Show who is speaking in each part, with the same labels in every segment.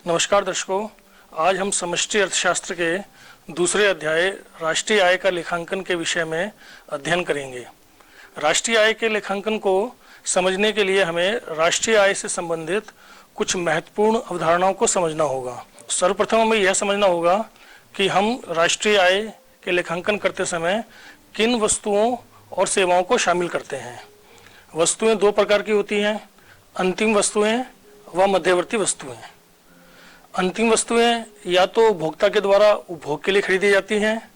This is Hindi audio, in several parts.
Speaker 1: नमस्कार दर्शकों, आज हम समष्टि अर्थशास्त्र के दूसरे अध्याय राष्ट्रीय आय का लेखांकन के विषय में अध्ययन करेंगे। राष्ट्रीय आय के लेखांकन को समझने के लिए हमें राष्ट्रीय आय से संबंधित कुछ महत्वपूर्ण अवधारणाओं को समझना होगा। सर्वप्रथम हमें यह समझना होगा कि हम राष्ट्रीय आय के लेखांकन करते समय किन वस्तुओं और सेवाओं को शामिल करते हैं। वस्तुएं दो प्रकार की होती हैं, अंतिम वस्तुएं व मध्यवर्ती वस्तुएं। अंतिम वस्तुएं या तो उपभोक्ता के द्वारा उपभोग के लिए खरीदी जाती हैं,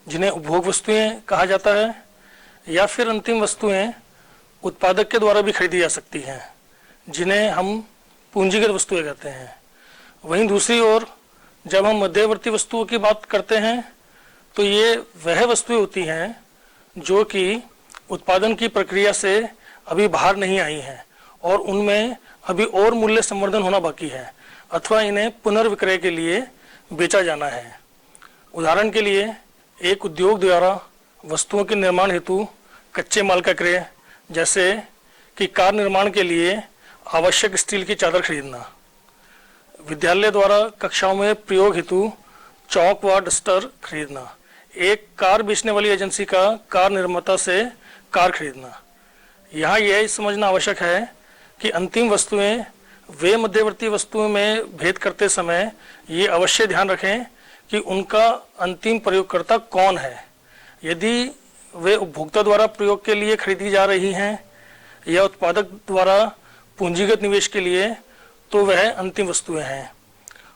Speaker 1: जिन्हें उपभोग वस्तुएं कहा जाता है, या फिर अंतिम वस्तुएं उत्पादक के द्वारा भी खरीदी जा सकती हैं, जिन्हें हम पूंजीगत वस्तुएं कहते हैं। वहीं दूसरी ओर जब हम मध्यवर्ती वस्तुओं की बात करते हैं तो ये वह वस्तुएं होती हैं जो कि उत्पादन की प्रक्रिया से अभी बाहर नहीं आई हैं और उनमें अभी और मूल्य संवर्धन होना बाकी है अथवा इन्हें पुनर्विक्रय के लिए बेचा जाना है। उदाहरण के लिए एक उद्योग द्वारा वस्तुओं के निर्माण हेतु कच्चे माल का क्रय, जैसे कि कार निर्माण के लिए आवश्यक स्टील की चादर खरीदना, विद्यालय द्वारा कक्षाओं में प्रयोग हेतु चौक व डस्टर खरीदना, एक कार बेचने वाली एजेंसी का कार निर्माता से कार खरीदना। यहाँ यह समझना आवश्यक है कि अंतिम वस्तुएं वे मध्यवर्ती वस्तुओं में भेद करते समय ये अवश्य ध्यान रखें कि उनका अंतिम प्रयोगकर्ता कौन है। यदि वे उपभोक्ता द्वारा प्रयोग के लिए खरीदी जा रही हैं या उत्पादक द्वारा पूंजीगत निवेश के लिए, तो वह अंतिम वस्तुएं हैं,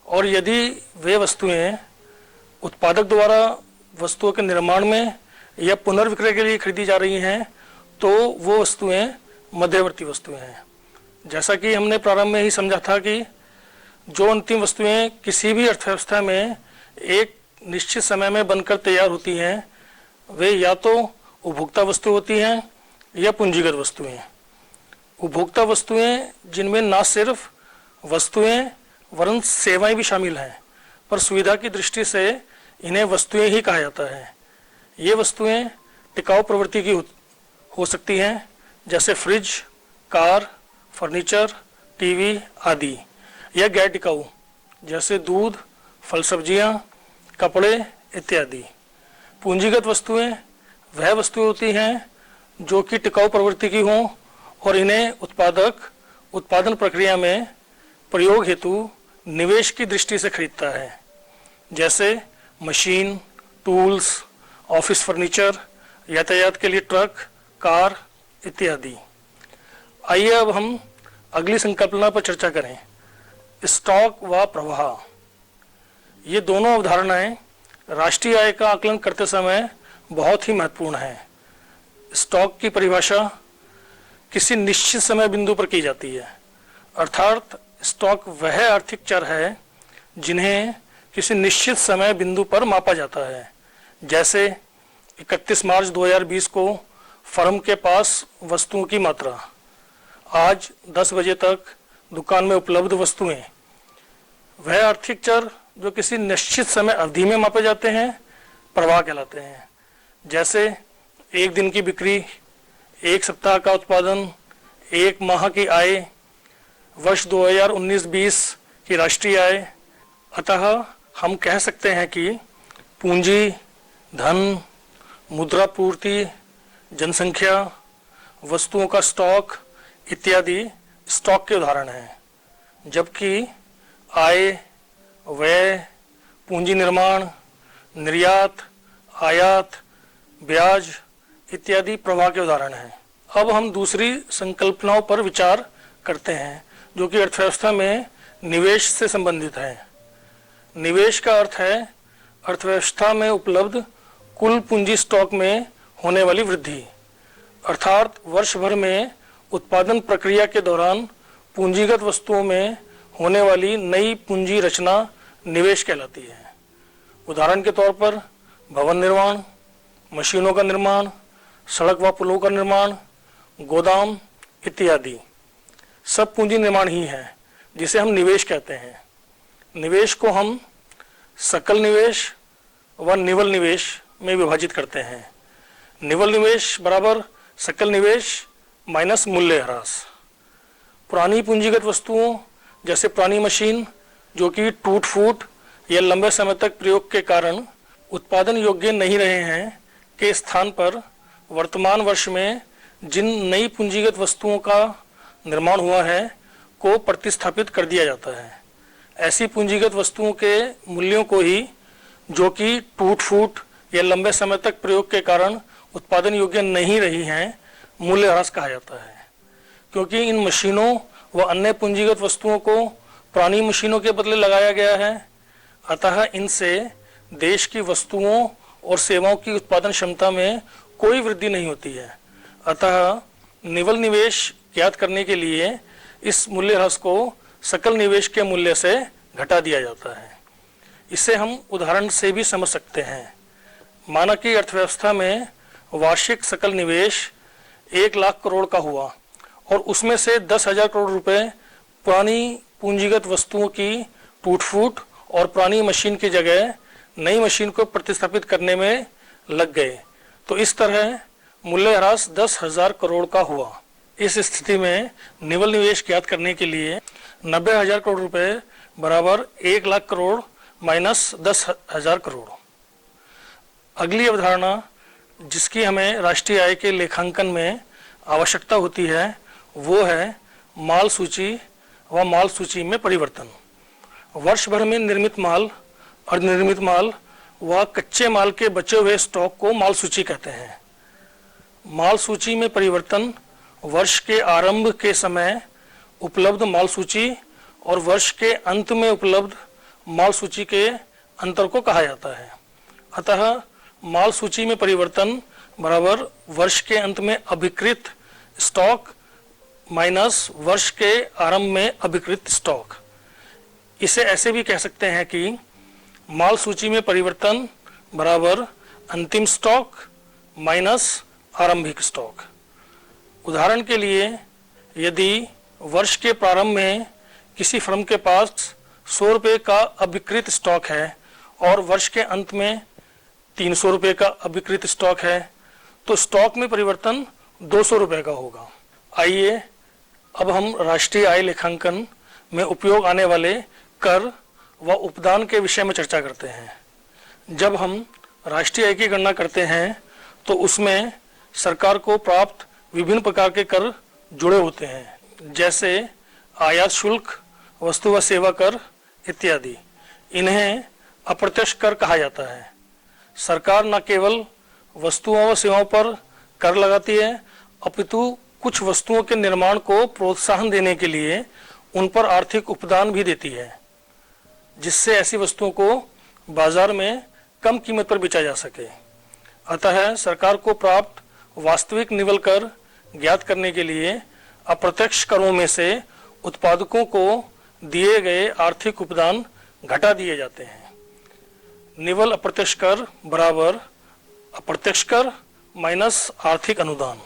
Speaker 1: और यदि वे वस्तुएं उत्पादक द्वारा वस्तुओं के निर्माण में या पुनर्विक्रय के लिए खरीदी जा रही हैं तो वो वस्तुएं मध्यवर्ती वस्तुएं हैं। जैसा कि हमने प्रारंभ में ही समझा था कि जो अंतिम वस्तुएं किसी भी अर्थव्यवस्था में एक निश्चित समय में बनकर तैयार होती हैं वे या तो उपभोक्ता वस्तु होती हैं या पूंजीगत वस्तुएं। उपभोक्ता वस्तुएं जिनमें न सिर्फ वस्तुएं वरन सेवाएं भी शामिल हैं, पर सुविधा की दृष्टि से इन्हें वस्तुएं ही कहा जाता है। ये वस्तुएं टिकाऊ प्रवृत्ति की हो सकती हैं, जैसे फ्रिज, कार, फर्नीचर, टीवी आदि, या गैर टिकाऊ जैसे दूध, फल सब्जियां, कपड़े इत्यादि। पूंजीगत वस्तुएं वह वस्तुएं होती हैं जो कि टिकाऊ प्रवृत्ति की हों और इन्हें उत्पादक उत्पादन प्रक्रिया में प्रयोग हेतु निवेश की दृष्टि से खरीदता है, जैसे मशीन, टूल्स, ऑफिस फर्नीचर, यातायात के लिए ट्रक, कार इत्यादि। आइए अब हम अगली संकल्पना पर चर्चा करें, स्टॉक व प्रवाह। ये दोनों अवधारणाएं राष्ट्रीय आय का आकलन करते समय बहुत ही महत्वपूर्ण हैं। स्टॉक की परिभाषा किसी निश्चित समय बिंदु पर की जाती है, अर्थात स्टॉक वह आर्थिक चर है जिन्हें किसी निश्चित समय बिंदु पर मापा जाता है। जैसे 31 मार्च 2020 को फर्म के पास वस्तुओं की मात्रा, आज 10 बजे तक दुकान में उपलब्ध वस्तुएं। वह आर्थिक चर जो किसी निश्चित समय अवधि में मापे जाते हैं प्रवाह कहलाते हैं। जैसे एक दिन की बिक्री, एक सप्ताह का उत्पादन, एक माह की आय, वर्ष 2019-20 की राष्ट्रीय आय। अतः हम कह सकते हैं कि पूंजी, धन, मुद्रा पूर्ति, जनसंख्या, वस्तुओं का स्टॉक इत्यादि स्टॉक के उदाहरण हैं, जबकि आय, व्यय, पूंजी निर्माण, निर्यात, आयात, ब्याज इत्यादि प्रवाह के उदाहरण हैं। अब हम दूसरी संकल्पनाओं पर विचार करते हैं जो कि अर्थव्यवस्था में निवेश से संबंधित है। निवेश का अर्थ है अर्थव्यवस्था में उपलब्ध कुल पूंजी स्टॉक में होने वाली वृद्धि, अर्थात वर्ष भर में उत्पादन प्रक्रिया के दौरान पूंजीगत वस्तुओं में होने वाली नई पूंजी रचना निवेश कहलाती है। उदाहरण के तौर पर भवन निर्माण, मशीनों का निर्माण, सड़क व पुलों का निर्माण, गोदाम इत्यादि सब पूंजी निर्माण ही है, जिसे हम निवेश कहते हैं। निवेश को हम सकल निवेश व निवल निवेश में विभाजित करते हैं। निवल निवेश बराबर सकल निवेश माइनस मूल्य ह्रास। पुरानी पूंजीगत वस्तुओं जैसे पुरानी मशीन जो कि टूट फूट या लंबे समय तक प्रयोग के कारण उत्पादन योग्य नहीं रहे हैं के स्थान पर वर्तमान वर्ष में जिन नई पूंजीगत वस्तुओं का निर्माण हुआ है को प्रतिस्थापित कर दिया जाता है। ऐसी पूंजीगत वस्तुओं के मूल्यों को ही, जो कि टूट फूट या लंबे समय तक प्रयोग के कारण उत्पादन योग्य नहीं रही हैं, मूल्यह्रास कहा जाता है। क्योंकि इन मशीनों व अन्य पूंजीगत वस्तुओं को पुरानी मशीनों के बदले लगाया गया है, अतः इनसे देश की वस्तुओं और सेवाओं की उत्पादन क्षमता में कोई वृद्धि नहीं होती है। अतः निवल निवेश ज्ञात करने के लिए इस मूल्यह्रास को सकल निवेश के मूल्य से घटा दिया जाता है। इसे हम उदाहरण से भी समझ सकते हैं। माना कि अर्थव्यवस्था में वार्षिक सकल निवेश 1 लाख करोड़ का हुआ और उसमें से 10,000 करोड़ रुपए पुरानी पूंजीगत वस्तुओं की टूट फूट और पुरानी मशीन की जगह नई मशीन को प्रतिस्थापित करने में लग गए, तो इस तरह मूल्यह्रास 10,000 करोड़ का हुआ। इस स्थिति में निवल निवेश ज्ञात करने के लिए 90,000 करोड़ रुपए बराबर 1 लाख करोड़ माइनस 10,000 करोड़। अगली अवधारणा जिसकी हमें राष्ट्रीय आय के लेखांकन में आवश्यकता होती है वो है माल सूची व माल सूची में परिवर्तन। वर्ष भर में निर्मित माल, अर्धनिर्मित माल व कच्चे माल के बचे हुए स्टॉक को माल सूची कहते हैं। माल सूची में परिवर्तन वर्ष के आरंभ के समय उपलब्ध माल सूची और वर्ष के अंत में उपलब्ध माल सूची के अंतर को कहा जाता है। अतः माल सूची में परिवर्तन बराबर वर्ष के अंत में अभिकृत स्टॉक माइनस वर्ष के आरंभ में अभिकृत स्टॉक। इसे ऐसे भी कह सकते हैं कि माल सूची में परिवर्तन बराबर अंतिम स्टॉक माइनस आरंभिक स्टॉक। उदाहरण के लिए यदि वर्ष के प्रारंभ में किसी फर्म के पास 100 रुपये का अभिकृत स्टॉक है और वर्ष के अंत में 300 रुपये का अभिकृत स्टॉक है, तो स्टॉक में परिवर्तन 200 रुपये का होगा। आइए अब हम राष्ट्रीय आय लेखांकन में उपयोग आने वाले कर व उपदान के विषय में चर्चा करते हैं। जब हम राष्ट्रीय आय की गणना करते हैं तो उसमें सरकार को प्राप्त विभिन्न प्रकार के कर जुड़े होते हैं, जैसे आयात शुल्क, वस्तु व सेवा कर इत्यादि। इन्हें अप्रत्यक्ष कर कहा जाता है। सरकार न केवल वस्तुओं व सेवाओं पर कर लगाती है, अपितु कुछ वस्तुओं के निर्माण को प्रोत्साहन देने के लिए उन पर आर्थिक उपदान भी देती है, जिससे ऐसी वस्तुओं को बाजार में कम कीमत पर बेचा जा सके। अतः सरकार को प्राप्त वास्तविक निवल कर ज्ञात करने के लिए अप्रत्यक्ष करों में से उत्पादकों को दिए गए आर्थिक उपदान घटा दिए जाते हैं। निवल अप्रत्यक्ष कर बराबर अप्रत्यक्ष कर माइनस आर्थिक अनुदान।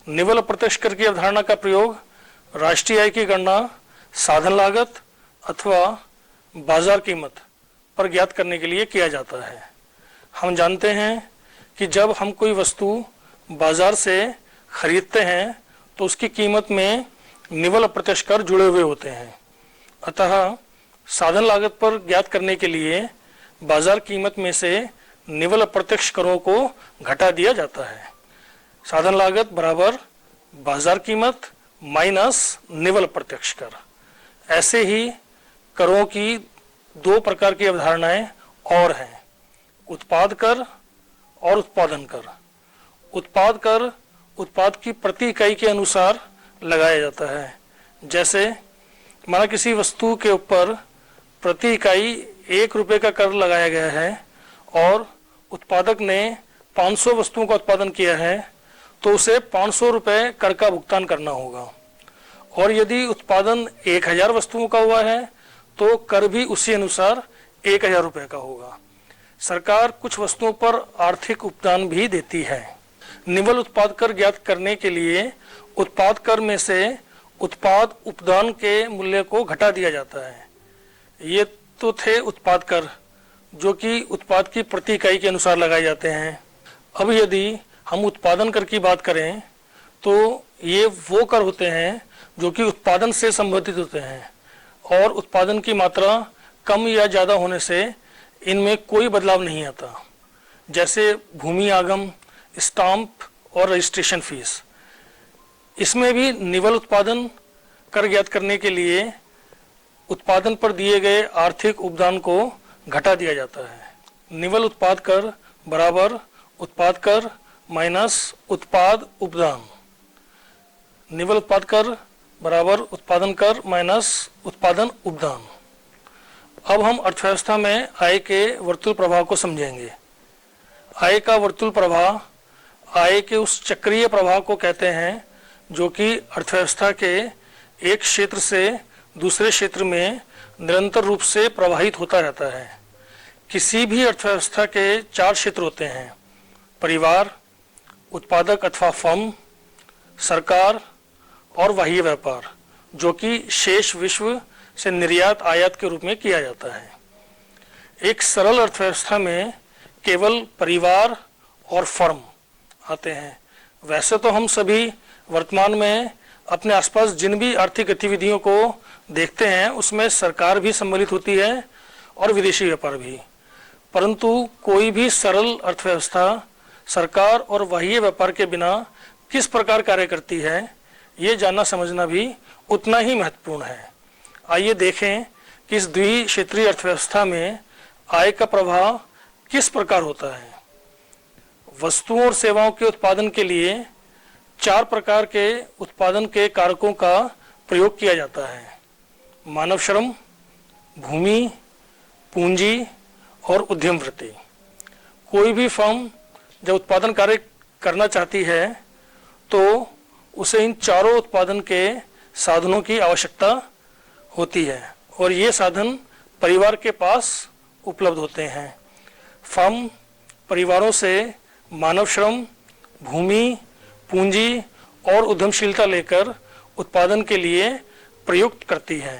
Speaker 1: निवल अप्रत्यक्ष कर की अवधारणा का प्रयोग राष्ट्रीय आय की गणना साधन लागत अथवा बाजार कीमत पर ज्ञात करने के लिए किया जाता है। हम जानते हैं कि जब हम कोई वस्तु बाजार से खरीदते हैं तो उसकी कीमत में निवल अप्रत्यक्ष कर जुड़े हुए होते हैं। अतः साधन लागत पर ज्ञात करने के लिए बाजार कीमत में से निवल अप्रत्यक्ष करों को घटा दिया जाता है। साधन लागत बराबर बाजार कीमत माइनस निवल अप्रत्यक्ष कर। ऐसे ही करों की 2 प्रकार की अवधारणाएं और हैं, उत्पाद कर और उत्पादन कर। उत्पाद कर उत्पाद की प्रति इकाई के अनुसार लगाया जाता है। जैसे माना किसी वस्तु के ऊपर प्रति इकाई 1 रुपये का कर लगाया गया है और उत्पादक ने 500 वस्तुओं का उत्पादन किया है, तो उसे 500 रुपये कर का भुगतान करना होगा। और यदि उत्पादन 1000 वस्तुओं का हुआ है तो कर भी उसी अनुसार 1000 रुपये का होगा। सरकार कुछ वस्तुओं पर आर्थिक उपदान भी देती है। निवल उत्पाद कर ज्ञात करने के लिए उत्पाद कर में से उत्पाद उपदान के मूल्य को घटा दिया जाता है। ये तो थे उत्पाद कर, जो कि उत्पाद की प्रति इकाई के अनुसार लगाए जाते हैं। अब यदि हम उत्पादन कर की बात करें तो ये वो कर होते हैं जो कि उत्पादन से संबंधित होते हैं और उत्पादन की मात्रा कम या ज़्यादा होने से इनमें कोई बदलाव नहीं आता, जैसे भूमि आगम, स्टाम्प और रजिस्ट्रेशन फीस। इसमें भी निवल उत्पादन कर ज्ञात करने के लिए उत्पादन पर दिए गए आर्थिक उपदान को घटा दिया जाता है। निवल उत्पाद कर बराबर उत्पाद कर माइनस उत्पाद उपदान। निवल उत्पाद कर बराबर उत्पादन कर माइनस उत्पादन उपदान। अब हम अर्थव्यवस्था में आय के वर्तुल प्रभाव को समझेंगे। आय का वर्तुल प्रभाव आय के उस चक्रीय प्रभाव को कहते हैं जो कि अर्थव्यवस्था के एक क्षेत्र से दूसरे क्षेत्र में निरंतर रूप से प्रवाहित होता रहता है। किसी भी अर्थव्यवस्था के 4 क्षेत्र होते हैं: परिवार, उत्पादक अथवा फर्म, सरकार और बाह्य व्यापार, जो कि शेष विश्व से निर्यात आयात के रूप में किया जाता है। एक सरल अर्थव्यवस्था में केवल परिवार और फर्म आते हैं। वैसे तो हम सभी वर्तमान में अपने आसपास जिन भी आर्थिक गतिविधियों को देखते हैं उसमें सरकार भी सम्मिलित होती है और विदेशी व्यापार भी, परंतु कोई भी सरल अर्थव्यवस्था सरकार और बाह्य व्यापार के बिना किस प्रकार कार्य करती है, ये जानना समझना भी उतना ही महत्वपूर्ण है। आइए देखें कि इस द्विक्षेत्रीय अर्थव्यवस्था में आय का प्रभाव किस प्रकार होता है। वस्तुओं और सेवाओं के उत्पादन के लिए 4 प्रकार के उत्पादन के कारकों का प्रयोग किया जाता है: मानव श्रम, भूमि, पूंजी और उद्यम वृत्ति। कोई भी फर्म जब उत्पादन कार्य करना चाहती है तो उसे इन चारों उत्पादन के साधनों की आवश्यकता होती है और ये साधन परिवार के पास उपलब्ध होते हैं। फर्म परिवारों से मानव श्रम, भूमि, पूंजी और उद्यमशीलता लेकर उत्पादन के लिए प्रयुक्त करती है।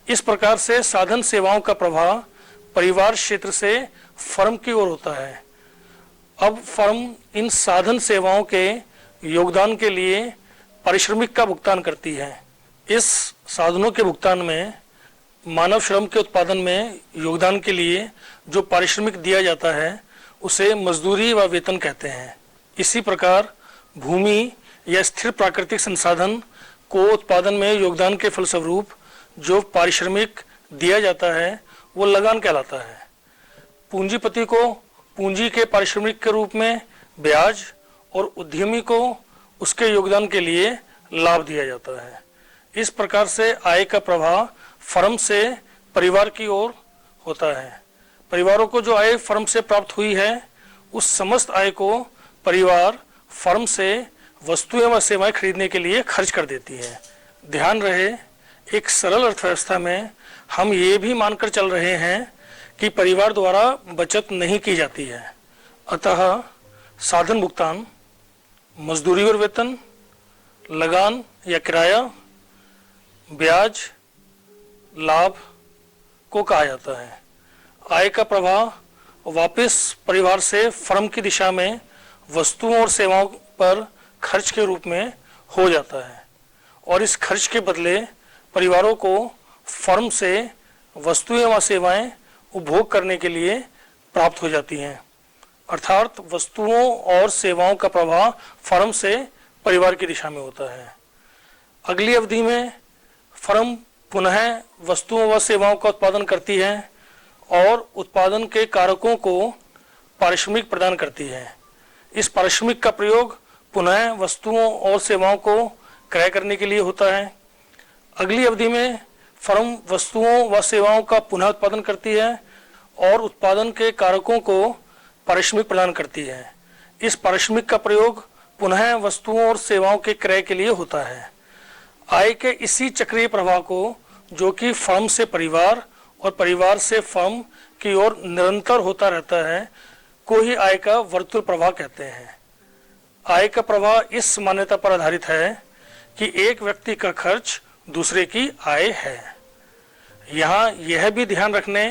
Speaker 1: इस प्रकार से साधन सेवाओं का प्रभाव परिवार क्षेत्र से फर्म की ओर होता है। अब फर्म इन साधन सेवाओं के योगदान के लिए पारिश्रमिक का भुगतान करती है। इस साधनों के भुगतान में मानव श्रम के उत्पादन में योगदान के लिए जो पारिश्रमिक दिया जाता है उसे मजदूरी व वेतन कहते हैं। इसी प्रकार भूमि या स्थिर प्राकृतिक संसाधन को उत्पादन में योगदान के फलस्वरूप जो पारिश्रमिक दिया जाता है वो लगान कहलाता है। पूंजीपति को पूंजी के पारिश्रमिक के रूप में ब्याज और उद्यमी को उसके योगदान के लिए लाभ दिया जाता है। इस प्रकार से आय का प्रभाव फर्म से परिवार की ओर होता है। परिवारों को जो आय फर्म से प्राप्त हुई है उस समस्त आय को परिवार फर्म से वस्तुएं व सेवाएं खरीदने के लिए खर्च कर देती है। ध्यान रहे, एक सरल अर्थव्यवस्था में हम ये भी मानकर चल रहे हैं कि परिवार द्वारा बचत नहीं की जाती है। अतः साधन भुगतान, मजदूरी और वेतन, लगान या किराया, ब्याज, लाभ को कहा जाता है। आय का प्रभाव वापस परिवार से फर्म की दिशा में वस्तुओं और सेवाओं पर खर्च के रूप में हो जाता है और इस खर्च के बदले परिवारों को फर्म से वस्तुएं व सेवाएं उपभोग करने के लिए प्राप्त हो जाती हैं। अर्थात वस्तुओं और सेवाओं का प्रभाव फर्म से परिवार की दिशा में होता है। अगली अवधि में फर्म पुनः वस्तुओं व सेवाओं का उत्पादन करती है और उत्पादन के कारकों को पारिश्रमिक प्रदान करती है। इस पारिश्रमिक का प्रयोग पुनः वस्तुओं और सेवाओं को क्रय करने के लिए होता है। अगली अवधि में फर्म वस्तुओं व सेवाओं का पुनः उत्पादन करती है और उत्पादन के कारकों को पारिश्रमिक प्रदान करती है। इस पारिश्रमिक का प्रयोग पुनः वस्तुओं और सेवाओं के क्रय के लिए होता है। आय के इसी चक्रीय प्रवाह को, जो कि फर्म से परिवार और परिवार से फर्म की ओर निरंतर होता रहता है, को ही आय का वर्तुल प्रवाह कहते हैं। आय का प्रवाह इस मान्यता पर आधारित है कि एक व्यक्ति का खर्च दूसरे की आय है। यहाँ यह भी ध्यान रखने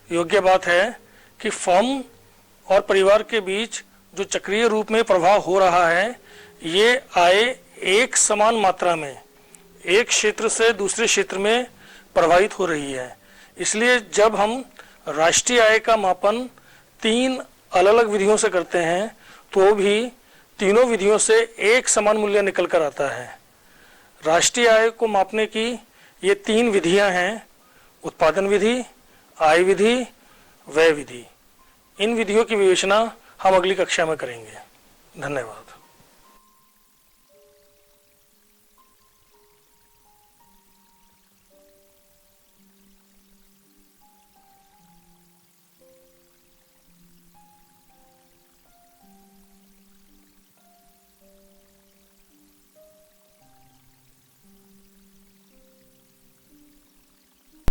Speaker 1: योग्य बात है कि फर्म और परिवार के बीच जो चक्रीय रूप में प्रभाव हो रहा है, ये आय एक समान मात्रा में एक क्षेत्र से दूसरे क्षेत्र में प्रभावित हो रही है। इसलिए जब हम राष्ट्रीय आय का मापन 3 अलग अलग विधियों से करते हैं तो भी तीनों विधियों से एक समान मूल्य निकल कर आता है। राष्ट्रीय आय को मापने की ये 3 विधियां हैं: उत्पादन विधि, आय विधि, व्यय विधि। इन विधियों की विवेचना हम अगली कक्षा में करेंगे। धन्यवाद।